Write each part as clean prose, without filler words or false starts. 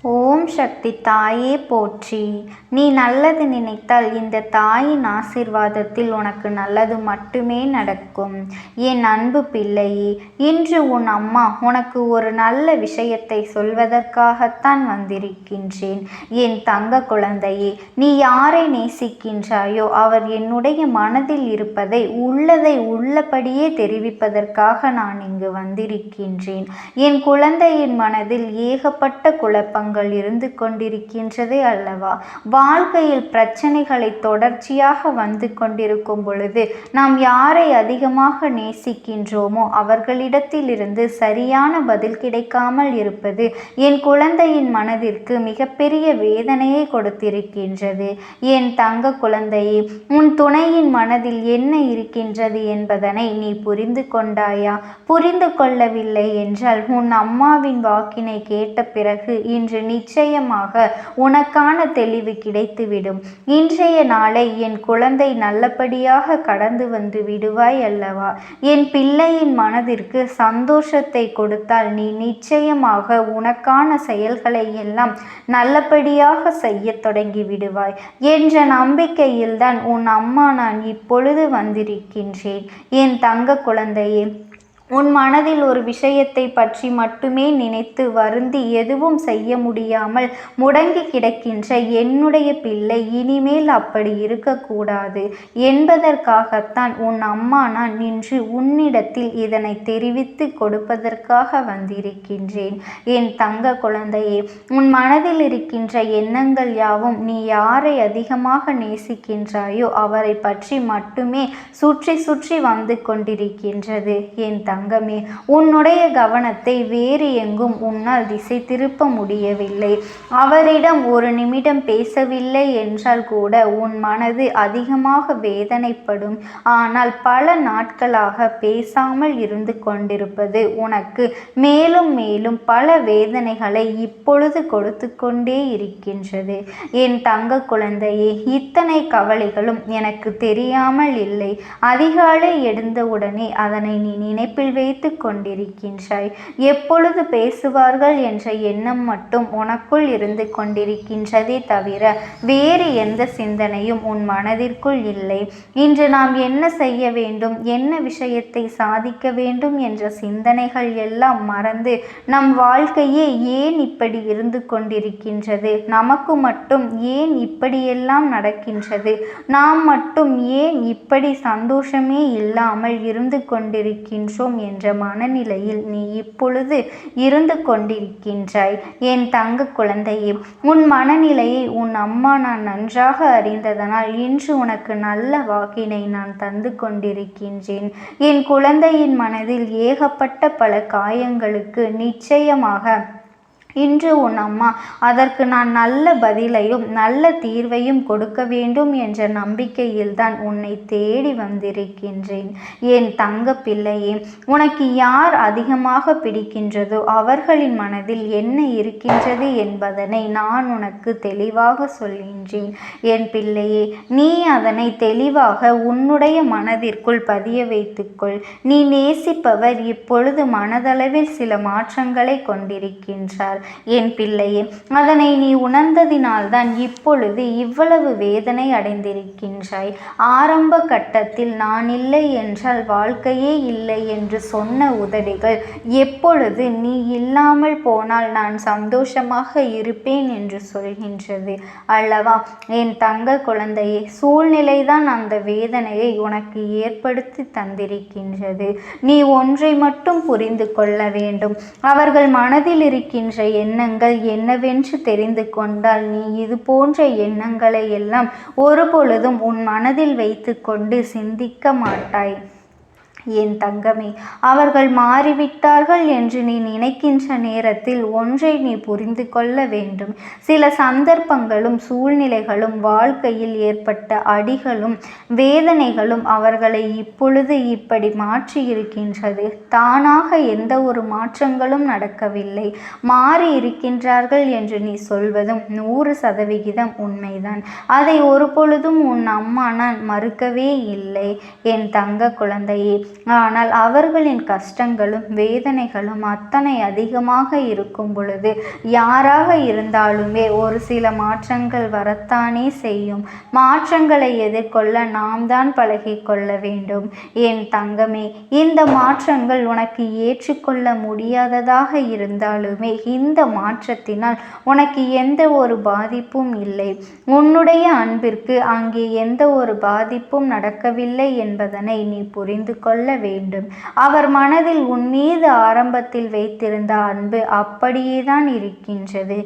ஓம் சக்தி தாயே போற்றி. நீ நல்லது நினைத்தால் இந்த தாயின் ஆசீர்வாதத்தில் உனக்கு நல்லது மட்டுமே நடக்கும். என் அன்பு பிள்ளையே, இன்று உன் அம்மா உனக்கு ஒரு நல்ல விஷயத்தை சொல்வதற்காகத்தான் வந்திருக்கின்றேன். என் தங்க குழந்தையே, நீ யாரை நேசிக்கின்றாயோ அவர் என்னுடைய மனதில் இருப்பதை உள்ளதை உள்ளபடியே தெரிவிப்பதற்காக நான் இங்கு வந்திருக்கின்றேன். என் குழந்தையின் மனதில் ஏகப்பட்ட குழப்பங்கள் இருந்து கொண்டிருக்கின்றதே அல்லவா? வாழ்க்கையில் பிரச்சனைகளை தொடர்ச்சியாக வந்து கொண்டிருக்கும் பொழுது நாம் யாரை அதிகமாக நேசிக்கின்றோமோ அவர்களிடத்தில் இருந்து சரியான பதில் கிடைக்காமல் இருப்பது என் குழந்தையின் மனதிற்கு மிகப்பெரிய வேதனையை கொடுத்திருக்கின்றது. என் தங்க குழந்தையே, உன் துணையின் மனதில் என்ன இருக்கின்றது என்பதனை நீ புரிந்து கொண்டாயா? புரிந்து கொள்ளவில்லை என்றால் உன் அம்மாவின் வாக்கினை கேட்ட பிறகு இன்று நிச்சயமாக உனக்கான தெளிவு கிடைத்துவிடும். இன்றைய நாளை என் குழந்தை நல்லபடியாக கடந்து வந்து விடுவாய் அல்லவா? என் பிள்ளையின் மனதிற்கு சந்தோஷத்தை கொடுத்தால் நீ நிச்சயமாக உனக்கான செயல்களை எல்லாம் நல்லபடியாக செய்ய தொடங்கி விடுவாய் என்ற நம்பிக்கையில்தான் உன் அம்மா நான் இப்பொழுது வந்திருக்கின்றேன். என் தங்க குழந்தையே, உன் மனதில் ஒரு விஷயத்தை பற்றி மட்டுமே நினைத்து வருந்தி எதுவும் செய்ய முடியாமல் முடங்கி கிடக்கின்ற என்னுடைய பிள்ளை இனிமேல் அப்படி இருக்கக்கூடாது என்பதற்காகத்தான் உன் அம்மா நான் நின்று உன்னிடத்தில் இதனை தெரிவித்து கொடுப்பதற்காக வந்திருக்கின்றேன். என் தங்க குழந்தையே, உன் மனதில் இருக்கின்ற எண்ணங்கள் யாவும் நீ யாரை அதிகமாக நேசிக்கின்றாயோ அவரை பற்றி மட்டுமே சுற்றி சுற்றி வந்து கொண்டிருக்கின்றது. என் தங்கமே, உன்னுடைய கவனத்தை வேறு எங்கும் உன்னால் திசை திருப்ப முடியவில்லை. அவரிடம் ஒரு நிமிடம் பேசவில்லை என்றால் கூட உன் மனது அதிகமாக வேதனைப்படும். ஆனால் பல நாட்களாக பேசாமல் இருந்து கொண்டிருப்பது உனக்கு மேலும் மேலும் பல வேதனைகளை இப்பொழுது கொடுத்து கொண்டே இருக்கின்றது. என் தங்க குழந்தையே, இத்தனை கவலைகளும் எனக்கு தெரியாமல் இல்லை. அதிகாலை எழுந்தவுடனே அதனை நீ நினைப்பில் வைத்து கொண்டிருக்கின்றாய். எப்பொழுது பேசுவார்கள் என்ற எண்ணம் மட்டும் உனக்குள் இருந்து கொண்டிருக்கின்றதே தவிர வேறு எந்த சிந்தனையும் உன் மனதிற்குள் இல்லை. இன்று நாம் என்ன செய்ய வேண்டும், என்ன விஷயத்தை சாதிக்க வேண்டும் என்ற சிந்தனைகள் எல்லாம் மறந்து நம் வாழ்க்கையே ஏன் இப்படி இருந்து கொண்டிருக்கின்றது, நமக்கு மட்டும் ஏன் இப்படியெல்லாம் நடக்கின்றது, நாம் மட்டும் ஏன் இப்படி சந்தோஷமே இல்லாமல் இருந்து கொண்டிருக்கின்றோம் என்ற மனநிலையில் நீ இப்பொழுது இருந்து கொண்டிருக்கின்றாய். என் தங்க குழந்தையே, உன் மனநிலையை உன் அம்மா நான் நன்றாக அறிந்ததனால் இன்று உனக்கு நல்ல வாக்கினை நான் தந்து கொண்டிருக்கின்றேன். என் குழந்தையின் மனதில் ஏகப்பட்ட பல காயங்களுக்கு நிச்சயமாக இன்று உன் அம்மா அதற்கு நான் நல்ல பதிலையும் நல்ல தீர்வையும் கொடுக்க வேண்டும் என்ற நம்பிக்கையில்தான் உன்னை தேடி வந்திருக்கின்றேன். என் தங்க பிள்ளையே, உனக்கு யார் அதிகமாக பிடிக்கின்றதோ அவர்களின் மனதில் என்ன இருக்கின்றது என்பதனை நான் உனக்கு தெளிவாக சொல்கின்றேன். என் பிள்ளையே, நீ அதனை தெளிவாக உன்னுடைய மனதிற்குள் பதிய வைத்துக்கொள். நீ நேசிப்பவர் இப்பொழுது மனதளவில் சில மாற்றங்களை கொண்டிருக்கின்றார். என் பிள்ளையே, அதனை நீ உணர்ந்ததினால்தான் இப்பொழுது இவ்வளவு வேதனை அடைந்திருக்கின்றாய். ஆரம்ப கட்டத்தில் நான் இல்லை என்றால் வாழ்க்கையே இல்லை என்று சொன்ன உதடுகள் எப்பொழுது நீ இல்லாமல் போனால் நான் சந்தோஷமாக இருப்பேன் என்று சொல்கின்றது அல்லவா? என் தங்க குழந்தையே, சூழ்நிலைதான் அந்த வேதனையை உனக்கு ஏற்படுத்தி தந்திருக்கின்றது. நீ ஒன்றை மட்டும் புரிந்து கொள்ள வேண்டும். அவர்கள் மனதில் இருக்கின்ற எண்ணங்கள் என்னவென்று தெரிந்து கொண்டால் நீ இது போன்ற எண்ணங்களை எல்லாம் ஒருபொழுதும் உன் மனதில் வைத்து கொண்டு சிந்திக்க மாட்டாய். என் தங்கமே, அவர்கள் மாறிவிட்டார்கள் என்று நீ நினைக்கின்ற நேரத்தில் ஒன்றை நீ புரிந்து கொள்ள வேண்டும். சில சந்தர்ப்பங்களும் சூழ்நிலைகளும் வாழ்க்கையில் ஏற்பட்ட அடிகளும் வேதனைகளும் அவர்களை இப்பொழுது இப்படி மாற்றி இருக்கின்றது. தானாக எந்த ஒரு மாற்றங்களும் நடக்கவில்லை. மாறி இருக்கின்றார்கள் என்று நீ சொல்வதும் 100% உண்மைதான். அதை ஒரு பொழுதும் உன் அம்மா நான் மறுக்கவே இல்லை. என் தங்க குழந்தையே, ஆனால் அவர்களின் கஷ்டங்களும் வேதனைகளும் அத்தனை அதிகமாக இருக்கும் பொழுது யாராக இருந்தாலுமே ஒரு சில மாற்றங்கள் வரத்தானே செய்யும். மாற்றங்களை எதிர்கொள்ள நாம் தான் பழகிக்கொள்ள வேண்டும். என் தங்கமே, இந்த மாற்றங்கள் உனக்கு ஏற்றுக்கொள்ள முடியாததாக இருந்தாலுமே இந்த மாற்றத்தினால் உனக்கு எந்த ஒரு பாதிப்பும் இல்லை. உன்னுடைய அன்பிற்கு அங்கே எந்த ஒரு பாதிப்பும் நடக்கவில்லை என்பதனை நீ புரிந்து கொள்ள வேண்டும். அவர் மனதில் உன் மீது ஆரம்பத்தில் வைத்திருந்த அன்பு அப்படியே தான் இருக்கின்றது.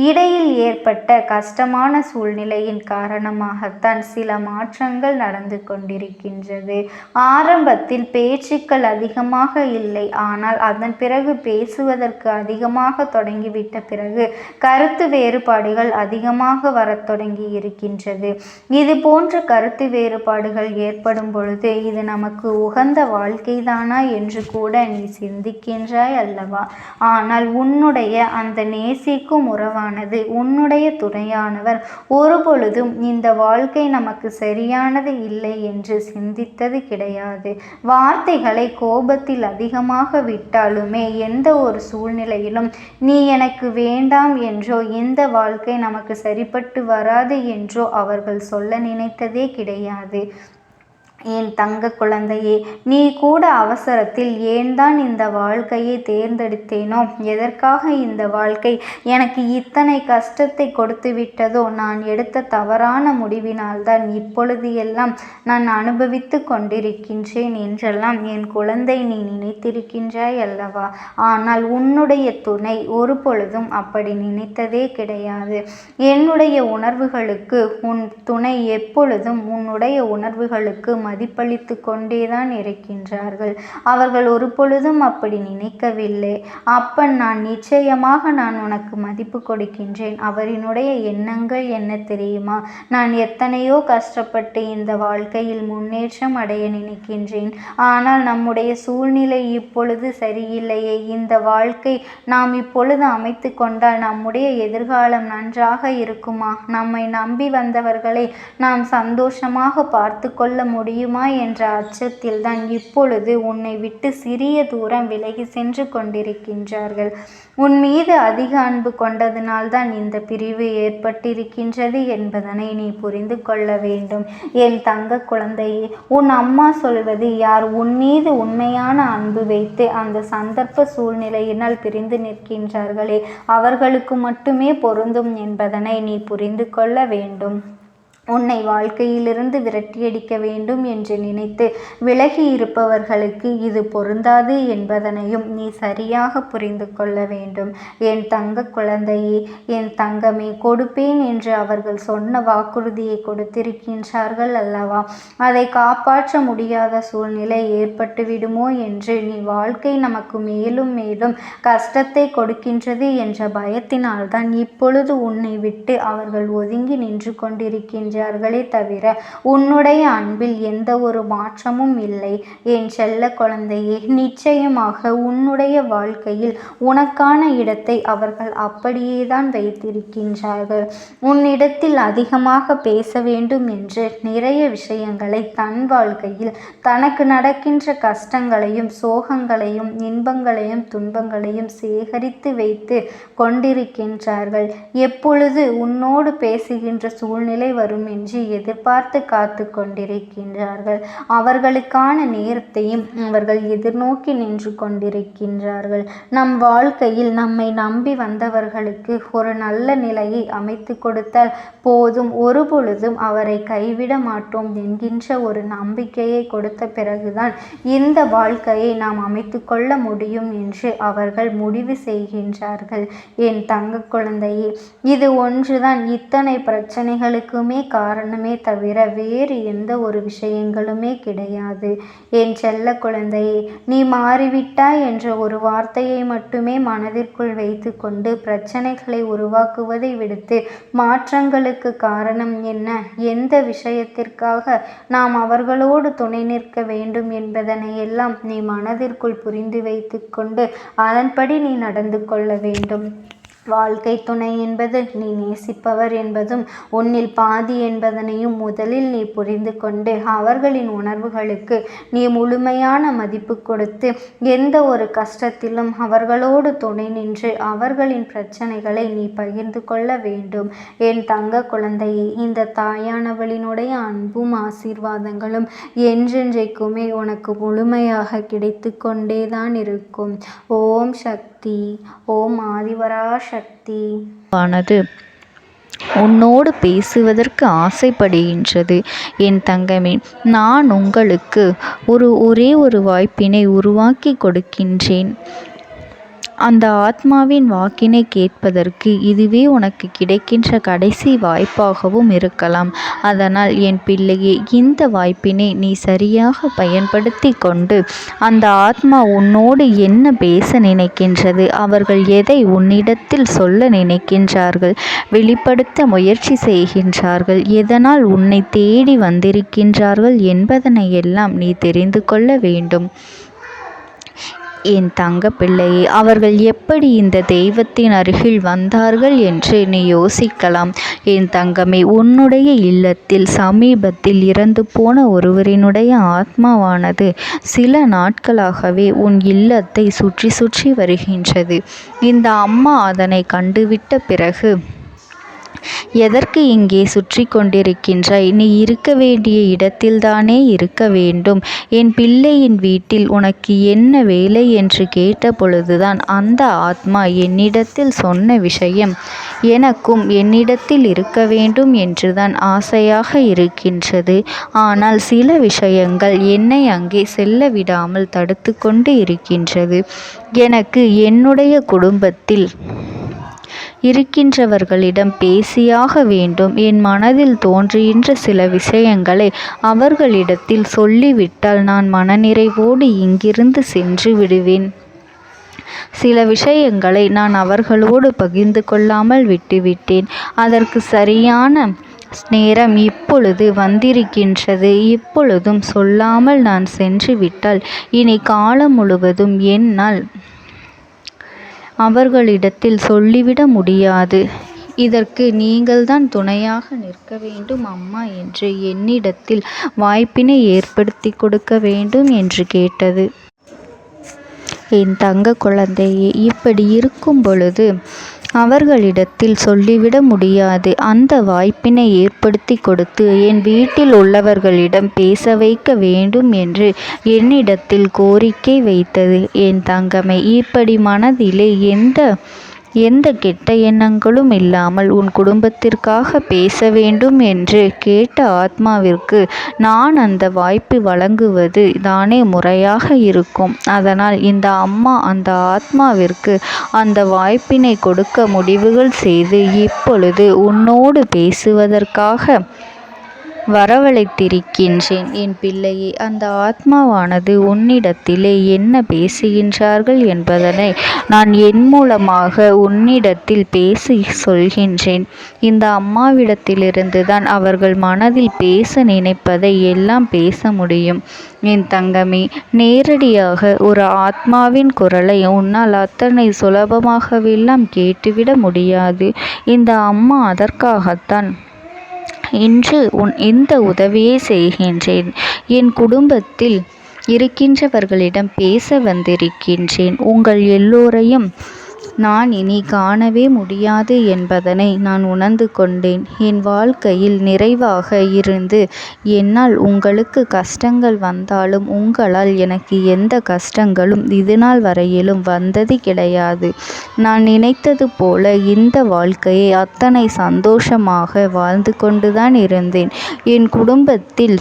இடையில் ஏற்பட்ட கஷ்டமான சூழ்நிலையின் காரணமாகத்தான் சில மாற்றங்கள் நடந்து கொண்டிருக்கின்றது. ஆரம்பத்தில் பேச்சுக்கள் அதிகமாக இல்லை, ஆனால் அதன் பிறகு பேசுவதற்கு அதிகமாக தொடங்கிவிட்ட பிறகு கருத்து வேறுபாடுகள் அதிகமாக வரத் தொடங்கி இருக்கின்றது. இது போன்ற கருத்து வேறுபாடுகள் ஏற்படும் பொழுது இது நமக்கு உகந்த வாழ்க்கைதானா என்று கூட நீ சிந்திக்கின்றாய் அல்லவா? ஆனால் உன்னுடைய அந்த நேசிக்கும் உறவானது, உன்னுடைய துணையானவர் ஒருபொழுதும் இந்த வாழ்க்கை நமக்கு சரியானது இல்லை என்று சிந்தித்தது கிடையாது. வார்த்தைகளை கோபத்தில் அதிகமாக விட்டாலுமே எந்த ஒரு சூழ்நிலையிலும் நீ எனக்கு வேண்டாம் என்றோ இந்த வாழ்க்கை நமக்கு சரிப்பட்டு வராது என்றோ அவர்கள் சொல்ல நினைத்ததே கிடையாது. என் தங்க குழந்தையே, நீ கூட அவசரத்தில் ஏன் தான் இந்த வாழ்க்கையை தேர்ந்தெடுத்தேனோ, எதற்காக இந்த வாழ்க்கை எனக்கு இத்தனை கஷ்டத்தை கொடுத்து விட்டதோ, நான் எடுத்த தவறான முடிவினால்தான் இப்பொழுது எல்லாம் நான் அனுபவித்து கொண்டிருக்கின்றேன் என்றெல்லாம் என் குழந்தை நீ நினைத்திருக்கின்றாய் அல்லவா? ஆனால் உன்னுடைய துணை ஒரு பொழுதும் அப்படி நினைத்ததே கிடையாது. என்னுடைய உணர்வுகளுக்கு உன் துணை எப்பொழுதும் உன்னுடைய உணர்வுகளுக்கு மதிப்பளித்து கொண்டேதான் இருக்கின்றார்கள். அவர்கள் ஒரு பொழுதும் அப்படி நினைக்கவில்லை. அப்பன் நான் நிச்சயமாக நான் உனக்கு மதிப்பு கொடுக்கின்றேன். அவரினுடைய எண்ணங்கள் என்ன தெரியுமா? நான் எத்தனையோ கஷ்டப்பட்டு இந்த வாழ்க்கையில் முன்னேற்றம் அடைய நினைக்கின்றேன். ஆனால் நம்முடைய சூழ்நிலை இப்பொழுது சரியில்லையே. இந்த வாழ்க்கை நாம் இப்பொழுது அமைத்து கொண்டால் நம்முடைய எதிர்காலம் நன்றாக இருக்குமா? நம்மை நம்பி வந்தவர்களை நாம் சந்தோஷமாக பார்த்து கொள்ள முடியும் என்ற அச்சத்தில் தான் இப்பொழுது உன்னை விட்டு சிறிய தூரம் விலகி சென்று கொண்டிருக்கின்றார்கள். உன் மீது அதிக அன்பு கொண்டதினால்தான் இந்த பிரிவு ஏற்பட்டிருக்கின்றது என்பதனை நீ புரிந்து கொள்ள வேண்டும். என் தங்க குழந்தையே, உன் அம்மா சொல்வது யார்? உன் மீது உண்மையான அன்பு வைத்து அந்த சந்தர்ப்ப சூழ்நிலையினால் பிரிந்து நிற்கின்றார்களே, அவர்களுக்கு மட்டுமே பொருந்தும் என்பதனை நீ புரிந்து கொள்ள வேண்டும். உன்னை வாழ்க்கையிலிருந்து விரட்டியடிக்க வேண்டும் என்று நினைத்து விலகி இருப்பவர்களுக்கு இது பொருந்தாது என்பதனையும் நீ சரியாக புரிந்து கொள்ள வேண்டும். என் தங்க குழந்தையே, என் தங்கமே, கொடுப்பேன் என்று அவர்கள் சொன்ன வாக்குறுதியை கொடுத்திருக்கின்றார்கள் அல்லவா? அதை காப்பாற்ற முடியாத சூழ்நிலை ஏற்பட்டு விடுமோ என்று நீ வாழ்க்கை நமக்கு மேலும் மேலும் கஷ்டத்தை கொடுக்கின்றது என்ற பயத்தினால்தான் இப்பொழுது உன்னை விட்டு அவர்கள் ஒதுங்கி நின்று கொண்டிருக்கின்ற தவிர உன்னுடைய அன்பில் எந்த ஒரு மாற்றமும் இல்லை. என் செல்ல குழந்தையே, நிச்சயமாக உன்னுடைய வாழ்க்கையில் உனக்கான இடத்தை அவர்கள் அப்படியேதான் வைத்திருக்கின்றார்கள். உன்னிடத்தில் அதிகமாக பேச வேண்டும் என்று நிறைய விஷயங்களை தன் வாழ்க்கையில் தனக்கு நடக்கின்ற கஷ்டங்களையும் சோகங்களையும் இன்பங்களையும் துன்பங்களையும் சேகரித்து வைத்து கொண்டிருக்கின்றார்கள். எப்பொழுது உன்னோடு பேசுகின்ற சூழ்நிலை வரும் என்று எதிர்பார்த்து காத்து கொண்டிருக்கின்றார்கள். அவர்களுக்கான நேரத்தையும் அவர்கள் எதிர்நோக்கி நின்று கொண்டிருக்கின்றார்கள். நம் வாழ்க்கையில் நம்மை நம்பி வந்தவர்களுக்கு ஒரு நல்ல நிலையை அமைத்து கொடுத்தால் போதும், ஒரு பொழுதும் அவரை கைவிட மாட்டோம் என்கின்ற ஒரு நம்பிக்கையை கொடுத்த பிறகுதான் இந்த வாழ்க்கையை நாம் அமைத்து கொள்ள முடியும் என்று அவர்கள் முடிவு செய்கின்றார்கள். என் தங்க குழந்தையே, இது ஒன்றுதான் இத்தனை பிரச்சனைகளுக்குமே காரணமே தவிர வேறு எந்த ஒரு விஷயங்களுமே கிடையாது. என் செல்ல குழந்தையே, நீ மாறிவிட்டாய் என்ற ஒரு வார்த்தையை மட்டுமே மனதிற்குள் வைத்து கொண்டு பிரச்சனைகளை உருவாக்குவதை விடுத்து மாற்றங்களுக்கு காரணம் என்ன, எந்த விஷயத்திற்காக நாம் அவர்களோடு துணை நிற்க வேண்டும் என்பதனை எல்லாம் நீ மனதிற்குள் புரிந்து வைத்து கொண்டு அதன்படி நீ நடந்து கொள்ள வேண்டும். வாழ்க்கை துணை என்பது நீ நேசிப்பவர் என்பதும் உன்னில் பாதி என்பதனையும் முதலில் நீ புரிந்து கொண்டு அவர்களின் உணர்வுகளுக்கு நீ முழுமையான மதிப்பு கொடுத்து எந்த ஒரு கஷ்டத்திலும் அவர்களோடு துணை நின்று அவர்களின் பிரச்சனைகளை நீ பகிர்ந்து கொள்ள வேண்டும். என் தங்க குழந்தையை, இந்த தாயானவளினுடைய அன்பும் ஆசீர்வாதங்களும் என்றென்றைக்குமே உனக்கு முழுமையாக கிடைத்து கொண்டேதான் இருக்கும். ஓம் சக்தி. ஓம் ஆதிவரா சக்தி ஆனது உன்னோடு பேசுவதற்கு ஆசைப்படுகின்றது. என் தங்கமே, நான் உங்களுக்கு ஒரே ஒரு வாய்ப்பினை உருவாக்கி கொடுக்கின்றேன். அந்த ஆத்மாவின் வாக்கினை கேட்பதற்கு இதுவே உனக்கு கிடைக்கின்ற கடைசி வாய்ப்பாகவும் இருக்கலாம். அதனால் என் பிள்ளையே, இந்த வாய்ப்பினை நீ சரியாக பயன்படுத்தி கொண்டு அந்த ஆத்மா உன்னோடு என்ன பேச நினைக்கின்றது, அவர்கள் எதை உன்னிடத்தில் சொல்ல நினைக்கின்றார்கள், வெளிப்படுத்த முயற்சி செய்கின்றார்கள், எதனால் உன்னை தேடி வந்திருக்கின்றார்கள் என்பதனை எல்லாம் நீ தெரிந்து கொள்ள வேண்டும். என் தங்க பிள்ளையே, அவர்கள் எப்படி இந்த தெய்வத்தின் அருகில் வந்தார்கள் என்று நீ யோசிக்கலாம். என் தங்கமே, உன்னுடைய இல்லத்தில் சமீபத்தில் இறந்து போன ஒருவரினுடைய ஆத்மாவானது சில நாட்களாகவே உன் இல்லத்தை சுற்றி சுற்றி வருகின்றது. இந்த அம்மா அதனை கண்டுவிட்ட பிறகு, எதற்கு இங்கே சுற்றி கொண்டிருக்கின்றாய்? நீ இருக்க வேண்டிய இடத்தில்தானே இருக்க வேண்டும். என் பிள்ளையின் வீட்டில் உனக்கு என்ன வேலை என்று கேட்ட பொழுதுதான் அந்த ஆத்மா என்னிடத்தில் சொன்ன விஷயம், எனக்கும் என்னிடத்தில் இருக்க வேண்டும் என்றுதான் ஆசையாக இருக்கின்றது. ஆனால் சில விஷயங்கள் என்னை அங்கே செல்ல விடாமல் தடுத்து கொண்டு இருக்கின்றது. எனக்கு என்னுடைய குடும்பத்தில் இருக்கின்றவர்களிடம் பேசியாக வேண்டும். என் மனதில் தோன்றுகின்ற சில விஷயங்களை அவர்களிடத்தில் சொல்லிவிட்டால் நான் மனநிறைவோடு இங்கிருந்து சென்று விடுவேன். சில விஷயங்களை நான் அவர்களோடு பகிர்ந்து கொள்ளாமல் விட்டுவிட்டேன். அதற்கு சரியான நேரம் இப்பொழுது வந்திருக்கின்றது. இப்பொழுதும் சொல்லாமல் நான் சென்று விட்டால் இனி காலம் முழுவதும் என்னால் அவர்களிடத்தில் சொல்லிவிட முடியாது. இதற்கு நீங்கள்தான் துணையாக நிற்க வேண்டும் அம்மா என்று என்னிடத்தில் வாய்ப்பினை ஏற்படுத்தி கொடுக்க வேண்டும் என்று கேட்டது. என் தங்க குழந்தையே, இப்படி இருக்கும் பொழுது அவர்களிடத்தில் சொல்லிவிட முடியாது. அந்த வாய்ப்பினை ஏற்படுத்தி கொடுத்து என் வீட்டில் உள்ளவர்களிடம் பேச வைக்க வேண்டும் என்று என்னிடத்தில் கோரிக்கை வைத்தது. என் தங்கமே, இப்படி மனதிலே எந்த கெட்ட எண்ணங்களும் இல்லாமல் உன் குடும்பத்திற்காக பேச வேண்டும் என்று கேட்ட ஆத்மாவிற்கு நான் அந்த வாய்ப்பு வழங்குவது தானே முறையாக இருக்கும். அதனால் இந்த அம்மா அந்த ஆத்மாவிற்கு அந்த வாய்ப்பினை கொடுக்க முடிவுகள் செய்து இப்பொழுது உன்னோடு பேசுவதற்காக வரவழைத்திருக்கின்றேன். என் பிள்ளையே, அந்த ஆத்மாவானது உன்னிடத்திலே என்ன பேசுகின்றார்கள் என்பதனை நான் என் மூலமாக உன்னிடத்தில் பேசி சொல்கின்றேன். இந்த அம்மாவிடத்திலிருந்து தான் அவர்கள் மனதில் பேச நினைப்பதை எல்லாம் பேச முடியும். என் தங்கமே, நேரடியாக ஒரு ஆத்மாவின் குரலை உன்னால் அத்தனை சுலபமாகவெல்லாம் கேட்டுவிட முடியாது. இந்த அம்மா அதற்காகத்தான் இன்று இந்த உதவியை செய்கின்றேன். என் குடும்பத்தில் இருக்கின்றவர்களிடம் பேச வந்திருக்கின்றேன். உங்கள் எல்லோரையும் நான் இனி காணவே முடியாது என்பதனை நான் உணர்ந்து கொண்டேன். என் வாழ்க்கையில் நிறைவாக இருந்து என்னால் உங்களுக்கு கஷ்டங்கள் வந்தாலும் உங்களால் எனக்கு எந்த கஷ்டங்களும் இதுநாள் வரையிலும் வந்தது கிடையாது. நான் நினைத்தது போல இந்த வாழ்க்கையை அத்தனை சந்தோஷமாக வாழ்ந்து கொண்டுதான் இருந்தேன். என் குடும்பத்தில்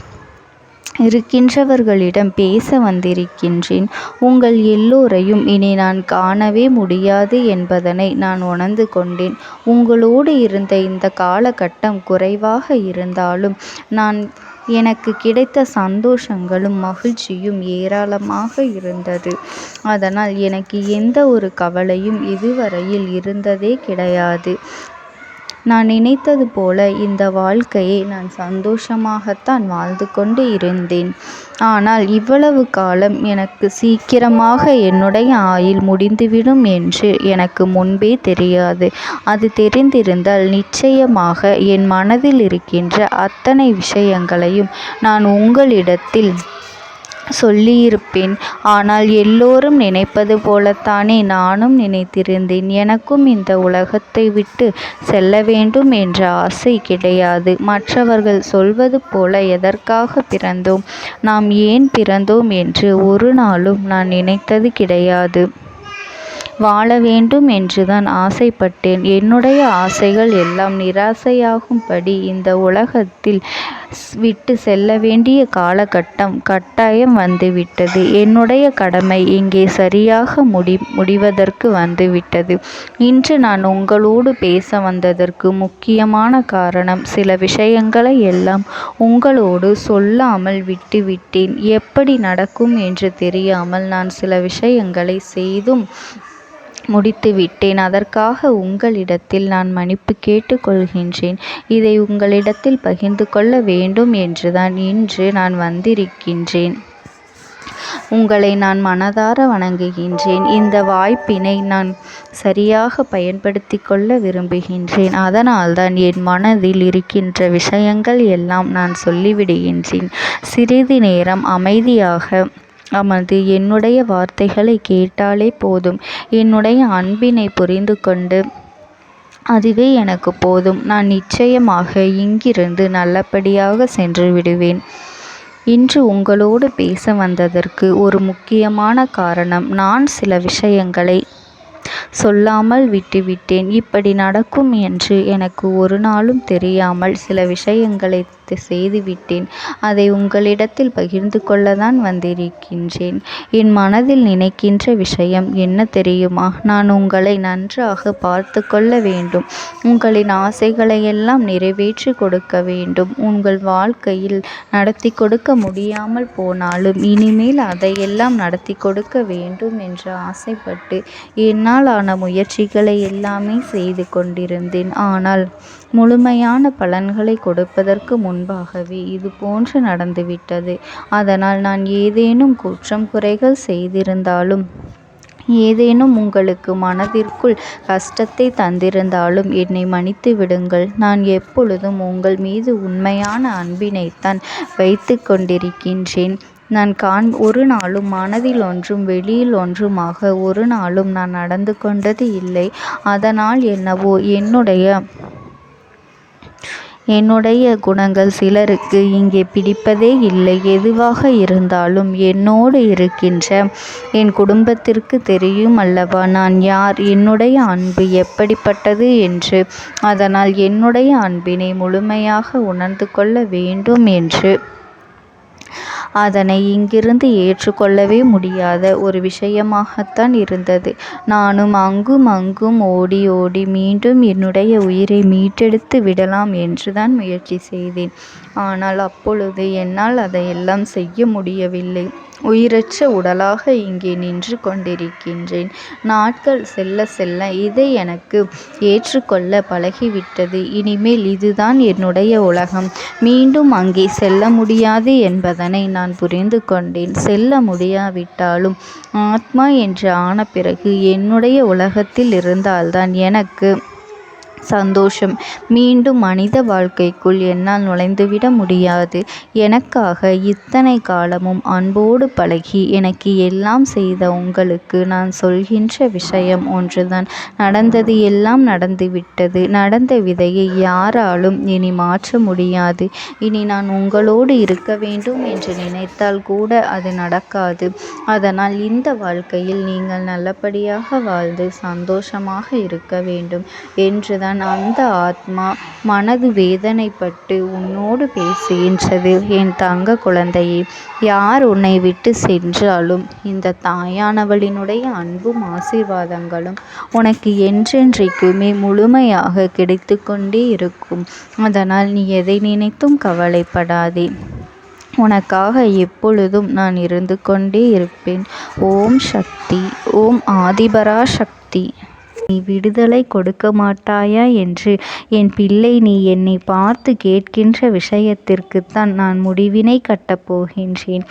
இருக்கின்றவர்களிடம் பேச வந்திருக்கின்றேன். உங்கள் எல்லோரையும் இனி நான் காணவே முடியாது என்பதனை நான் உணர்ந்து கொண்டேன். உங்களோடு இருந்த இந்த காலகட்டம் குறைவாக இருந்தாலும் எனக்கு கிடைத்த சந்தோஷங்களும் மகிழ்ச்சியும் ஏராளமாக இருந்தது. அதனால் எனக்கு எந்த ஒரு கவலையும் இதுவரையில் இருந்ததே கிடையாது. நான் நினைத்தது போல இந்த வாழ்க்கையை நான் சந்தோஷமாகத்தான் வாழ்ந்து கொண்டு இருந்தேன். ஆனால் இவ்வளவு காலம் எனக்கு சீக்கிரமாக என்னுடைய ஆயுள் முடிந்துவிடும் என்று எனக்கு முன்பே தெரியாது. அது தெரிந்திருந்தால் நிச்சயமாக என் மனதில் இருக்கின்ற அத்தனை விஷயங்களையும் நான் உங்களிடத்தில் சொல்லியிருப்பேன். ஆனால் எல்லோரும் நினைப்பது போலத்தானே நானும் நினைத்திருந்தேன். எனக்கும் இந்த உலகத்தை விட்டு செல்ல வேண்டும் என்ற ஆசை கிடையாது. மற்றவர்கள் சொல்வது போல எதற்காக பிறந்தோம், நாம் ஏன் பிறந்தோம் என்று ஒரு நாளும் நான் நினைத்தது கிடையாது. வாழ வேண்டும் என்றுதான் ஆசைப்பட்டேன். என்னுடைய ஆசைகள் எல்லாம் நிராசையாகும்படி இந்த உலகத்தில் விட்டு செல்ல வேண்டிய காலகட்டம் கட்டாயம் வந்துவிட்டது. என்னுடைய கடமை இங்கே சரியாக முடிவதற்கு வந்துவிட்டது. இன்று நான் உங்களோடு பேச வந்ததற்கு முக்கியமான காரணம், சில விஷயங்களை எல்லாம் உங்களோடு சொல்லாமல் விட்டுவிட்டேன். எப்படி நடக்கும் என்று தெரியாமல் நான் சில விஷயங்களை செய்தும் முடித்துவிட்டேன். அதற்காக உங்களிடத்தில் நான் மன்னிப்பு கேட்டுக்கொள்கின்றேன். இதை உங்களிடத்தில் பகிர்ந்து கொள்ள வேண்டும் என்றுதான் இன்று நான் வந்திருக்கின்றேன். உங்களை நான் மனதார வணங்குகின்றேன். இந்த வாய்ப்பினை நான் சரியாக பயன்படுத்தி கொள்ள விரும்புகின்றேன். அதனால்தான் என் மனதில் இருக்கின்ற விஷயங்கள் எல்லாம் நான் சொல்லிவிடுகின்றேன். சிறிது நேரம் அமைதியாக அமர்ந்து என்னுடைய வார்த்தைகளை கேட்டாலே போதும். என்னுடைய அன்பினை புரிந்து கொண்டு அதுவே எனக்கு போதும். நான் நிச்சயமாக இங்கிருந்து நல்லபடியாக சென்று விடுவேன். இன்று உங்களோடு பேச வந்ததற்கு ஒரு முக்கியமான காரணம், நான் சில விஷயங்களை சொல்லாமல் விட்டுவிட்டேன். இப்படி நடக்கும் என்று எனக்கு ஒரு நாளும் தெரியாமல் சில விஷயங்களை செய்துவிட்டேன். அதை உங்களிடத்தில் பகிர்ந்து கொள்ளத்தான் வந்திருக்கின்றேன். என் மனதில் நினைக்கின்ற விஷயம் என்ன தெரியுமா? நான் உங்களை நன்றாக பார்த்து கொள்ள வேண்டும். உங்களின் ஆசைகளை எல்லாம் நிறைவேற்றி கொடுக்க வேண்டும். உங்கள் வாழ்க்கையில் நடத்தி கொடுக்க முடியாமல் போனாலும் இனிமேல் அதையெல்லாம் நடத்தி கொடுக்க வேண்டும் என்று ஆசைப்பட்டு என்னால் ஆன முயற்சிகளை எல்லாமே செய்து கொண்டிருந்தேன். ஆனால் முழுமையான பலன்களை கொடுப்பதற்கு முன்பாகவே இது போன்று நடந்துவிட்டது. அதனால் நான் ஏதேனும் குற்றம் குறைகள் செய்திருந்தாலும், ஏதேனும் உங்களுக்கு மனதிற்குள் கஷ்டத்தை தந்திருந்தாலும் என்னை மன்னித்து விடுங்கள். நான் எப்பொழுதும் உங்கள் மீது உண்மையான அன்பினைத்தான் வைத்து கொண்டிருக்கின்றேன். நான் ஒரு நாளும் மனதில் ஒன்றும் வெளியில் ஒன்றுமாக ஒரு நாளும் நான் நடந்து கொண்டது இல்லை. அதனால் என்னவோ என்னுடைய குணங்கள் சிலருக்கு இங்கே பிடிப்பதே இல்லை. எதுவாக இருந்தாலும் என்னோடு இருக்கின்ற என் குடும்பத்திற்கு தெரியும் அல்லவா நான் யார், என்னுடைய அன்பு எப்படிப்பட்டது என்று. அதனால் என்னுடைய அன்பினை முழுமையாக உணர்ந்து கொள்ள வேண்டும் என்று அதனை இங்கிருந்து ஏற்றுக்கொள்ளவே முடியாத ஒரு விஷயமாகத்தான் இருந்தது. நானும் அங்கும் அங்கும் ஓடி ஓடி மீண்டும் என்னுடைய உயிரை மீட்டெடுத்து விடலாம் என்றுதான் முயற்சி செய்தேன். ஆனால் அப்பொழுது என்னால் அதையெல்லாம் செய்ய முடியவில்லை. உயிரற்ற உடலாக இங்கே நின்று கொண்டிருக்கின்றேன். நாட்கள் செல்ல செல்ல இதை எனக்கு ஏற்றுக்கொள்ள பழகிவிட்டது. இனிமேல் இதுதான் என்னுடைய உலகம். மீண்டும் அங்கே செல்ல முடியாது என்பதனை நான் புரிந்து கொண்டேன். செல்ல முடியாவிட்டாலும் ஆத்மா என்று ஆன பிறகு என்னுடைய உலகத்தில் இருந்தால்தான் எனக்கு சந்தோஷம். மீண்டும் மனித வாழ்க்கைக்குள் என்னால் நுழைந்துவிட முடியாது. எனக்காக இத்தனை காலமும் அன்போடு பழகி எனக்கு எல்லாம் செய்த உங்களுக்கு நான் சொல்கின்ற விஷயம் ஒன்றுதான். நடந்தது எல்லாம் நடந்துவிட்டது. நடந்த விதையை யாராலும் இனி மாற்ற முடியாது. இனி நான் உங்களோடு இருக்க வேண்டும் என்று நினைத்தால் கூட அது நடக்காது. அதனால் இந்த வாழ்க்கையில் நீங்கள் நல்லபடியாக வாழ்ந்து சந்தோஷமாக இருக்க வேண்டும் என்றுதான் அந்த ஆத்மா மனது வேதனைப்பட்டு உன்னோடு பேசுகின்றது. என் தங்க குழந்தையே, யார் உன்னை விட்டு சென்றாலும் இந்த தாயானவளினுடைய அன்பும் ஆசீர்வாதங்களும் உனக்கு என்றென்றைக்குமே முழுமையாக கிடைத்து கொண்டே இருக்கும். அதனால் நீ எதை நினைத்தும் கவலைப்படாதே. உனக்காக எப்பொழுதும் நான் இருந்து கொண்டே இருப்பேன். ஓம் சக்தி. ஓம் ஆதிபரா சக்தி. நீ விடுதலை கொடுக்க மாட்டாயா என்று என் பிள்ளை, நீ என்னை பார்த்து கேட்கின்ற விஷயத்திற்குத்தான் நான் முடிவினை கட்டப் போகின்றேன்.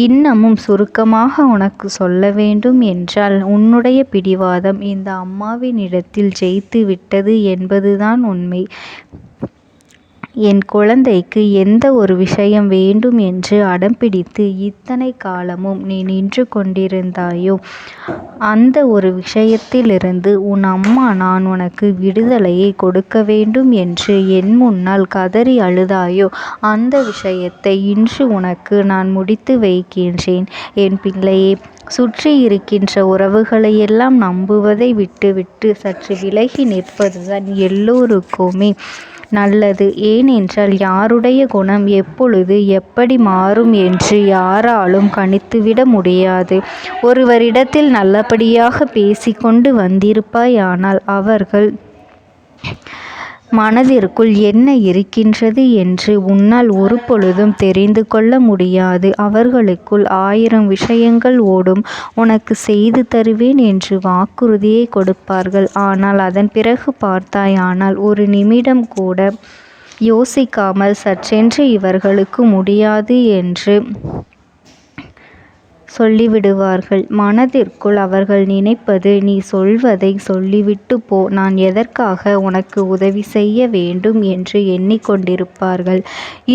இன்னமும் சுருக்கமாக உனக்கு சொல்ல வேண்டும் என்றால், உன்னுடைய பிடிவாதம் இந்த அம்மாவினிடத்தில் ஜெயித்து விட்டது என்பதுதான் உண்மை. என் குழந்தைக்கு எந்த ஒரு விஷயம் வேண்டும் என்று அடம்பிடித்து இத்தனை காலமும் நீ நின்று கொண்டிருந்தாயோ, அந்த ஒரு விஷயத்திலிருந்து உன் அம்மா நான் உனக்கு விடுதலையை கொடுக்க வேண்டும் என்று என் முன்னால் கதறி அழுதாயோ, அந்த விஷயத்தை இன்று உனக்கு நான் முடித்து வைக்கின்றேன். என் பிள்ளையே, சுற்றி இருக்கின்ற உறவுகளையெல்லாம் நம்புவதை விட்டுவிட்டு சற்று விலகி நிற்பதுதான் எல்லோருக்குமே நல்லது. ஏனென்றால் யாருடைய குணம் எப்பொழுது எப்படி மாறும் என்று யாராலும் கணித்துவிட முடியாது. ஒருவரிடத்தில் நல்லபடியாக பேசிக்கொண்டு வந்திருப்பாயானால் அவர்கள் மனதிற்குள் என்ன இருக்கின்றது என்று உன்னால் ஒரு பொழுதும் தெரிந்து கொள்ள முடியாது. அவர்களுக்குள் 1000 விஷயங்கள் ஓடும். உனக்கு செய்து தருவேன் என்று வாக்குறுதியை கொடுப்பார்கள். ஆனால் அதன் பிறகு பார்த்தாயானால் ஒரு நிமிடம் கூட யோசிக்காமல் சற்றென்று இவர்களுக்கு முடியாது என்று சொல்லிவிடுவார்கள். மனதிற்குள் அவர்கள் நினைப்பது, நீ சொல்வதை சொல்லிவிட்டு போ, நான் எதற்காக உனக்கு உதவி செய்ய வேண்டும் என்று எண்ணிக்கொண்டிருப்பார்கள்.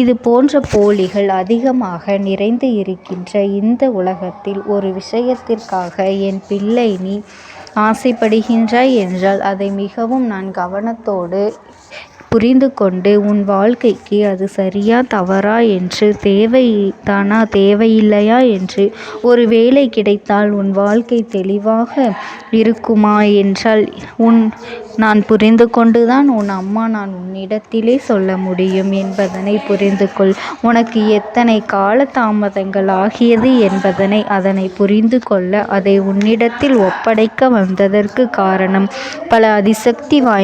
இது போன்ற போலிகள் அதிகமாக நிறைந்து இருக்கின்ற இந்த உலகத்தில் ஒரு விஷயத்திற்காக என் பிள்ளை நீ ஆசைப்படுகின்றாய் என்றால் அதை மிகவும் நான் கவனத்தோடு புரிந்து கொண்டு உன் வாழ்க்கைக்கு அது சரியா தவறா என்று, தேவைதானா தேவையில்லையா என்று, ஒரு வேலை கிடைத்தால் உன் வாழ்க்கை தெளிவாக இருக்குமா என்றால் நான் புரிந்து கொண்டுதான் உன் அம்மா நான் உன்னிடத்திலே சொல்ல முடியும் என்பதனை புரிந்து கொள். உனக்கு எத்தனை கால தாமதங்கள் ஆகியது என்பதனை அதனை புரிந்து கொள்ள அதை உன்னிடத்தில் ஒப்படைக்க வந்ததற்கு காரணம், பல அதிசக்தி வாய்ந்த